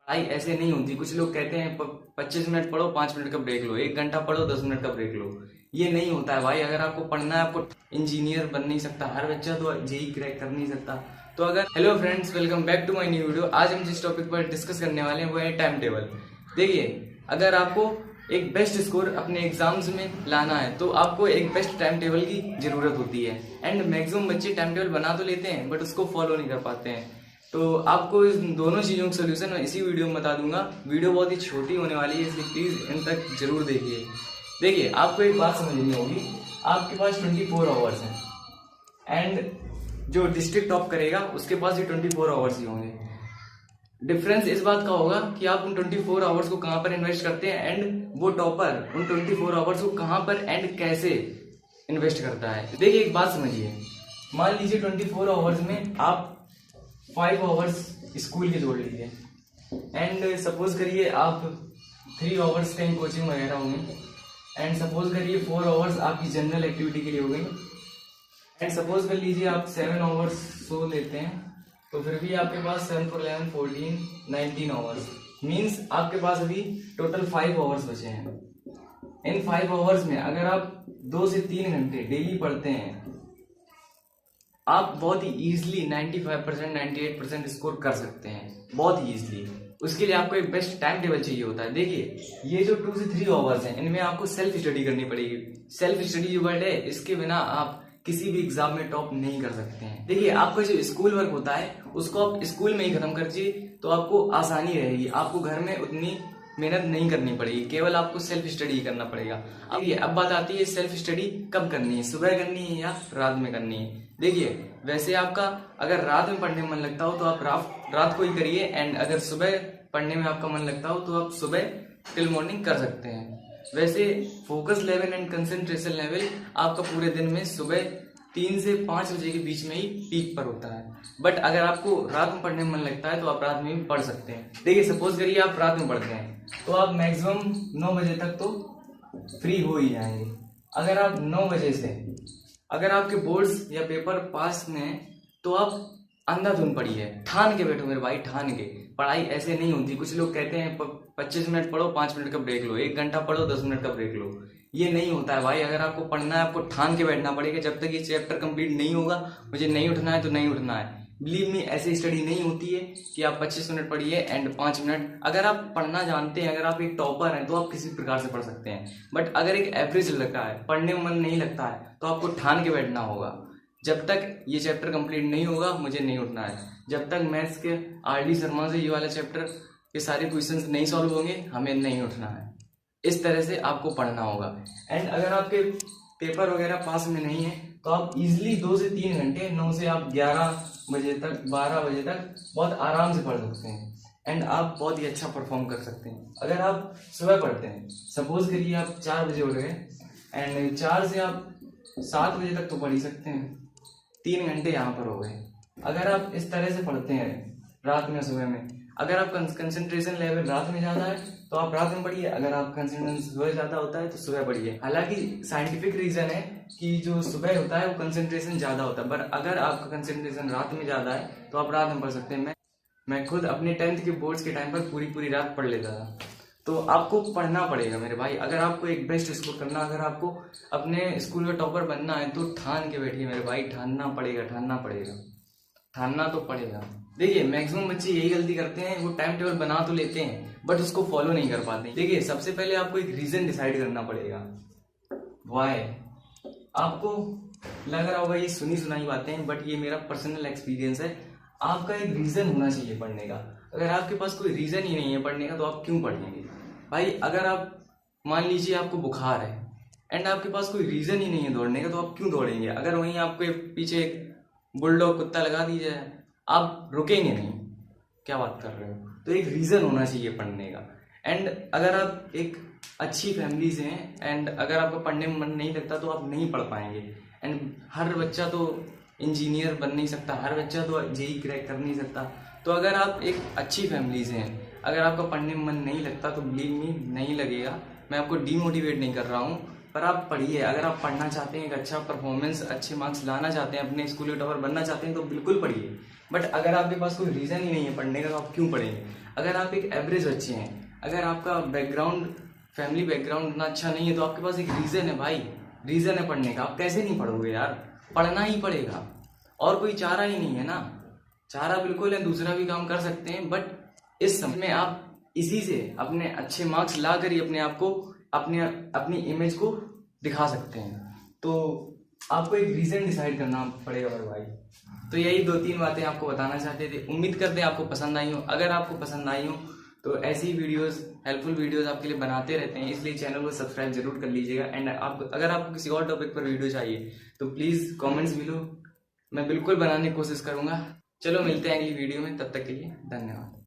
पढ़ाई ऐसे नहीं होती। कुछ लोग कहते हैं 25 मिनट पढ़ो, 5 मिनट का ब्रेक लो, 1 घंटा पढ़ो, 10 मिनट का ब्रेक लो। ये नहीं होता है भाई। अगर आपको पढ़ना है, आपको इंजीनियर बन नहीं सकता हर बच्चा, तो जेई क्रैक कर नहीं सकता। तो अगर hello friends, welcome back to my new video. आज हम जिस टॉपिक पर डिस्कस करने वाले हैं वो है टाइम टेबल। देखिए, अगर आपको एक बेस्ट स्कोर अपने एग्जाम्स में लाना है तो आपको एक बेस्ट टाइम टेबल की जरूरत होती है। एंड मैक्सिमम बच्चे टाइम टेबल बना तो लेते हैं बट उसको फॉलो नहीं कर पाते हैं। तो आपको इस दोनों चीज़ों का सोल्यूशन मैं इसी वीडियो में बता दूंगा। वीडियो बहुत ही छोटी होने वाली है, इसलिए प्लीज़ इन तक जरूर देखिए। देखिए, आपको एक बात समझनी होगी, आपके पास 24 आवर्स हैं एंड जो डिस्ट्रिक्ट टॉप करेगा उसके पास भी 24 आवर्स ही होंगे। डिफरेंस इस बात का होगा कि आप उन 24 आवर्स को कहाँ पर इन्वेस्ट करते हैं एंड वो टॉपर उन 24 आवर्स को कहाँ पर एंड कैसे इन्वेस्ट करता है। देखिए, एक बात समझिए, मान लीजिए 24 आवर्स में आप 5 आवर्स स्कूल के जोड़ लीजिए एंड सपोज करिए आप 3 आवर्स कहीं कोचिंग वगैरह होंगे एंड सपोज करिए 4 आवर्स आपकी जनरल एक्टिविटी के लिए हो गई एंड सपोज कर लीजिए आप 7 आवर्स सो लेते हैं, तो फिर भी आपके पास 7 4 11 14 19 आवर्स मीन्स आपके पास अभी टोटल 5 आवर्स बचे हैं। इन 5 आवर्स में अगर आप 2 से 3 घंटे डेली पढ़ते हैं, आप बहुत ही इजीली 95% 98% स्कोर कर सकते हैं, बहुत ही इजीली। उसके लिए आपको एक बेस्ट टाइम टेबल चाहिए होता है। देखिए, ये जो 2 से 3 आवर्स हैं इनमें आपको सेल्फ स्टडी करनी पड़ेगी। सेल्फ स्टडी जो वर्ड है, इसके बिना आप किसी भी एग्जाम में टॉप नहीं कर सकते हैं। देखिए, आपका जो स्कूल वर्क होता है उसको आप स्कूल में ही खत्म कर दीजिए तो आपको आसानी रहेगी। आपको घर में उतनी मेहनत नहीं करनी पड़ेगी, केवल आपको सेल्फ स्टडी करना पड़ेगा। अब बात आती है सेल्फ स्टडी कब करनी है, सुबह करनी है या रात में करनी है। देखिए, वैसे आपका अगर रात में पढ़ने में मन लगता हो तो आप रात को ही करिए एंड अगर सुबह पढ़ने में आपका मन लगता हो तो आप सुबह टिल मॉर्निंग कर सकते हैं। वैसे focus level and concentration level आपका पूरे दिन में सुबह 3 से 5 बजे के बीच में ही पीक पर होता है। बट अगर आपको रात में पढ़ने में मन लगता है तो आप रात में भी पढ़ सकते हैं। देखिए, सपोज करिए आप रात में पढ़ते हैं तो आप मैक्सिमम 9 बजे तक तो फ्री हो ही जाएंगे। अगर आप 9 बजे से अगर आपके बोर्ड्स या पेपर पास में तो आप अंधाधुंध पढ़िए, ठान के बैठो मेरे भाई, ठान के। पढ़ाई ऐसे नहीं होती। कुछ लोग कहते हैं 25 मिनट पढ़ो, 5 मिनट का ब्रेक लो, 1 घंटा पढ़ो, 10 मिनट का ब्रेक लो। ये नहीं होता है भाई। अगर आपको पढ़ना है आपको ठान के बैठना पड़ेगा। जब तक ये चैप्टर कंप्लीट नहीं होगा, मुझे नहीं उठना है तो नहीं उठना है। बिलीव मी, ऐसी स्टडी नहीं होती है कि आप 25 मिनट पढ़िए एंड 5 मिनट। अगर आप पढ़ना जानते हैं, अगर आप एक टॉपर हैं तो आप किसी प्रकार से पढ़ सकते हैं। बट अगर एक एवरेज लड़का है, पढ़ने में मन नहीं लगता है, तो आपको ठान के बैठना होगा। जब तक ये चैप्टर कंप्लीट नहीं होगा मुझे नहीं उठना है। जब तक मैथ्स के आर.डी. शर्मा से ये वाला चैप्टर के सारे क्वेश्चंस नहीं सॉल्व होंगे, हमें नहीं उठना है। इस तरह से आपको पढ़ना होगा। एंड अगर आपके पेपर वगैरह पास में नहीं है तो आप इजीली 2 से 3 घंटे, 9 से आप 11 बजे तक, 12 बजे तक बहुत आराम से पढ़ सकते हैं एंड आप बहुत ही अच्छा परफॉर्म कर सकते हैं। अगर आप सुबह पढ़ते हैं, सपोज करिए आप 4 बजे उठ गए एंड 4 से आप 7 बजे तक तो पढ़ ही सकते हैं, 3 घंटे यहाँ पर हो गए। अगर आप इस तरह से पढ़ते हैं रात में सुबह में, अगर आप कंसंट्रेशन लेवल रात में ज़्यादा है तो आप रात में पढ़िए, अगर आप कंसंट्रेशन सुबह ज़्यादा होता है तो सुबह पढ़िए। हालांकि साइंटिफिक रीज़न है कि जो सुबह होता है वो कंसंट्रेशन ज़्यादा होता है, पर अगर आपका कंसंट्रेशन रात में ज़्यादा है तो आप रात में पढ़ सकते हैं। मैं खुद अपने 10th के बोर्ड्स के टाइम पर पूरी रात पढ़ लेता था। तो आपको पढ़ना पड़ेगा मेरे भाई। अगर आपको एक बेस्ट स्कोर करना, अगर आपको अपने स्कूल का टॉपर बनना है तो ठान के बैठिए मेरे भाई, ठानना पड़ेगा, ठानना तो पड़ेगा। देखिए, मैक्सिमम बच्चे यही गलती करते हैं, वो टाइम टेबल बना तो लेते हैं बट उसको फॉलो नहीं कर पाते। देखिए, सबसे पहले आपको एक रीजन डिसाइड करना पड़ेगा, व्हाई। आपको लग रहा होगा ये सुनी सुनाई बातें हैं, बट ये मेरा पर्सनल एक्सपीरियंस है। आपका एक रीजन होना चाहिए पढ़ने का। अगर आपके पास कोई रीजन ही नहीं है पढ़ने का तो आप क्यों पढ़ेंगे भाई। अगर आप मान लीजिए आपको बुखार है एंड आपके पास कोई रीजन ही नहीं है दौड़ने का तो आप क्यों दौड़ेंगे। अगर वहीं आपके पीछे एक बुलडॉग कुत्ता लगा दी जाए, आप रुकेंगे नहीं। क्या बात कर रहे हो। तो एक रीजन होना चाहिए पढ़ने का। एंड अगर आप एक अच्छी फैमिली से हैं एंड अगर आपका पढ़ने में मन नहीं लगता तो आप नहीं पढ़ पाएंगे। एंड हर बच्चा तो इंजीनियर बन नहीं सकता, हर बच्चा तो जेई क्रैक कर नहीं सकता। तो अगर आप एक अच्छी फैमिली से हैं, अगर आपका पढ़ने में मन नहीं लगता तो बिलीव मी, नहीं लगेगा। मैं आपको डीमोटिवेट नहीं कर रहा हूँ, पर आप पढ़िए। अगर आप पढ़ना चाहते हैं, एक अच्छा परफॉर्मेंस, अच्छे मार्क्स लाना चाहते हैं, अपने स्कूल के टॉपर बनना चाहते हैं तो बिल्कुल पढ़िए। बट अगर आपके पास कोई रीज़न ही नहीं है पढ़ने का तो आप क्यों पढ़ेंगे। अगर आप एक एवरेज बच्चे हैं, अगर आपका बैकग्राउंड, फैमिली बैकग्राउंड इतना अच्छा नहीं है, तो आपके पास एक रीज़न है भाई, रीज़न है पढ़ने का। आप कैसे नहीं पढ़ोगे यार, पढ़ना ही पड़ेगा, और कोई चारा ही नहीं है ना। चारा बिल्कुल है, दूसरा भी काम कर सकते हैं, बट इस समय में आप इसी से अपने अच्छे मार्क्स ला कर ही अपने आप को, अपनी इमेज को दिखा सकते हैं। तो आपको एक रीज़न डिसाइड करना पड़ेगा मेरे भाई। तो यही 2-3 बातें आपको बताना चाहते थे। उम्मीद करते हैं आपको पसंद आई हो। अगर आपको पसंद आई हो तो ऐसी वीडियोस, हेल्पफुल वीडियोस आपके लिए बनाते रहते हैं, इसलिए चैनल को सब्सक्राइब जरूर कर लीजिएगा। एंड अगर आपको किसी और टॉपिक पर वीडियो चाहिए तो प्लीज़ कमेंट्स भी लो, मैं बिल्कुल बनाने की कोशिश करूँगा। चलो मिलते हैं अगली वीडियो में, तब तक के लिए धन्यवाद।